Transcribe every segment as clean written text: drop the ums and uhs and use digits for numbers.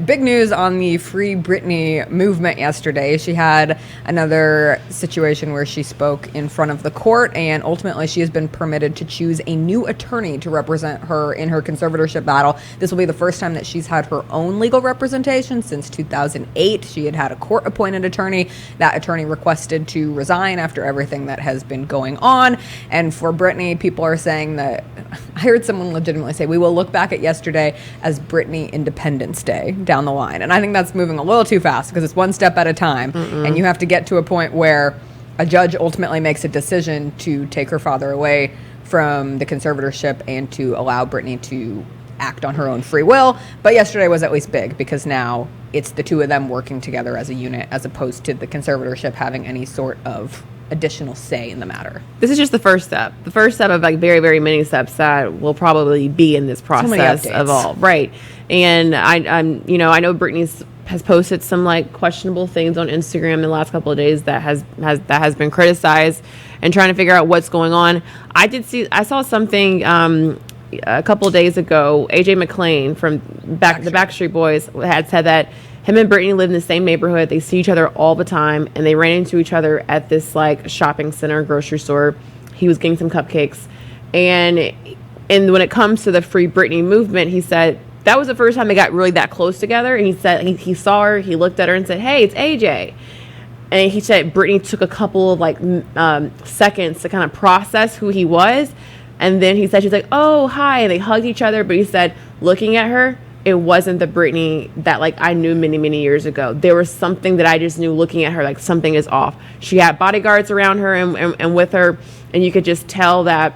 big news on the Free Britney movement yesterday. She had another situation where she spoke in front of the court, and ultimately she has been permitted to choose a new attorney to represent her in her conservatorship battle. This will be the first time that she's had her own legal representation since 2008. She had a court-appointed attorney. That attorney requested to resign after everything that has been going on. And for Britney, people are saying that, I heard someone legitimately say, we will look back at yesterday as Britney Independence Day down the line. And I think that's moving a little too fast because it's one step at a time. And you have to get to a point where a judge ultimately makes a decision to take her father away from the conservatorship and to allow Britney to act on her own free will. But yesterday was at least big because now it's the two of them working together as a unit as opposed to the conservatorship having any sort of additional say in the matter. This is just the first step. The first step of like very, very many steps that will probably be in this process of all. Right. And I know Britney has posted some like questionable things on Instagram in the last couple of days that has been criticized and trying to figure out what's going on. I saw something a couple of days ago. AJ Mclean from the Backstreet Boys had said that him and Britney live in the same neighborhood. They see each other all the time, and they ran into each other at this like shopping center, grocery store. He was getting some cupcakes, and when it comes to the Free Britney movement, he said that was the first time they got really that close together. And he said he saw her, he looked at her and said, "Hey, it's AJ." And he said Britney took a couple of like seconds to kind of process who he was, and then he said she's like, "Oh, hi," and they hugged each other. But he said, looking at her, it wasn't the Britney that like I knew many, many years ago. There was something that I just knew looking at her, like something is off. She had bodyguards around her and with her, and you could just tell that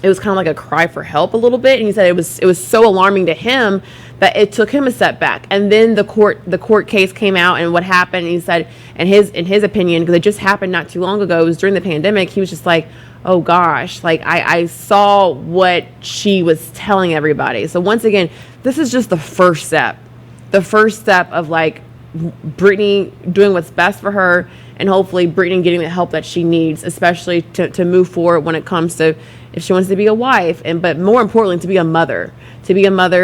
it was kind of like a cry for help a little bit. And he said it was so alarming to him that it took him a step back. And then the court case came out, and what happened, he said in his opinion, because it just happened not too long ago, it was during the pandemic, he was just like, oh gosh, like I saw what she was telling everybody. So once again, this is just the first step of like Britney doing what's best for her, and hopefully Britney getting the help that she needs, especially to move forward when it comes to if she wants to be a wife, but more importantly to be a mother,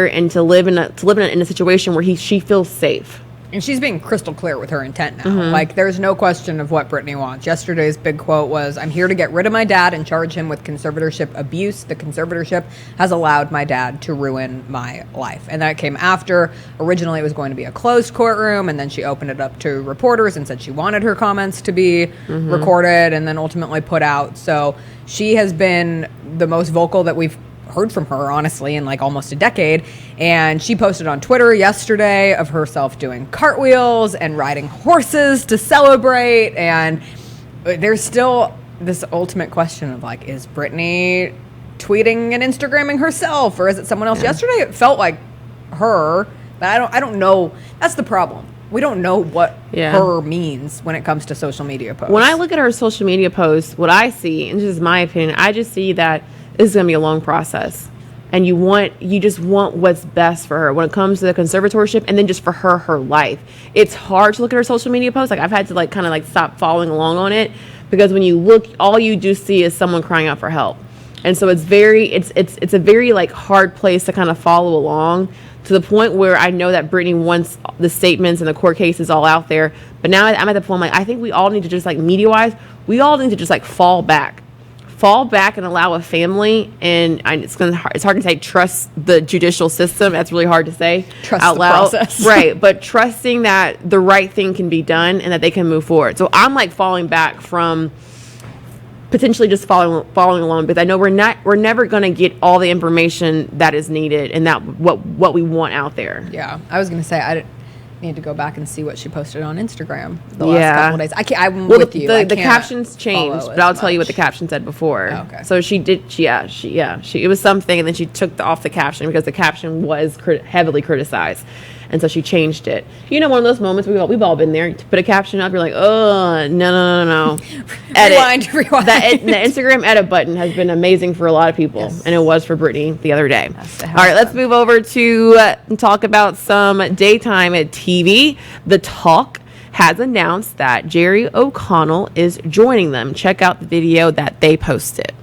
and to live in a situation where she feels safe. And she's being crystal clear with her intent now. Like, there's no question of what Britney wants. Yesterday's big quote was, "I'm here to get rid of my dad and charge him with conservatorship abuse. The conservatorship has allowed my dad to ruin my life." And that came after, originally it was going to be a closed courtroom, and then she opened it up to reporters and said she wanted her comments to be recorded and then ultimately put out. So she has been the most vocal that we've heard from her, honestly, in like almost a decade. And she posted on Twitter yesterday of herself doing cartwheels and riding horses to celebrate. And there's still this ultimate question of like, is Britney tweeting and Instagramming herself, or is it someone else? Yesterday it felt like her, but I don't know. That's the problem. We don't know what her means when it comes to social media posts. When I look at her social media posts, what I see, and this is my opinion, I just see that this is going to be a long process, and you just want what's best for her when it comes to the conservatorship, and then just for her life. It's hard to look at her social media posts. Like, I've had to like kind of like stop following along on it, because when you look, all you do see is someone crying out for help, and so it's a very like hard place to kind of follow along, to the point where I know that Britney wants the statements and the court cases all out there, but now I'm at the point like I think we all need to just like media wise, we all need to just like fall back and allow a family, and it's hard to say trust the judicial system. That's really hard to say trust out the loud. Process. Right, but trusting that the right thing can be done and that they can move forward. So I'm like falling back from potentially just following along, because I know we're never going to get all the information that is needed and that what we want out there. Yeah, I was going to say I need to go back and see what she posted on Instagram the last couple of days. I'm with you. The captions changed, but I'll tell you what the caption said before. Oh, okay. So she did. It was something, and then she took off the caption because the caption was heavily criticized, and so she changed it. You know, one of those moments we've all been there. To put a caption up, you're like, oh no. Rewind. The Instagram edit button has been amazing for a lot of people, and it was for Britney the other day. All right, let's move over to talk about some daytime TV. The Talk has announced that Jerry O'Connell is joining them. Check out the video that they posted.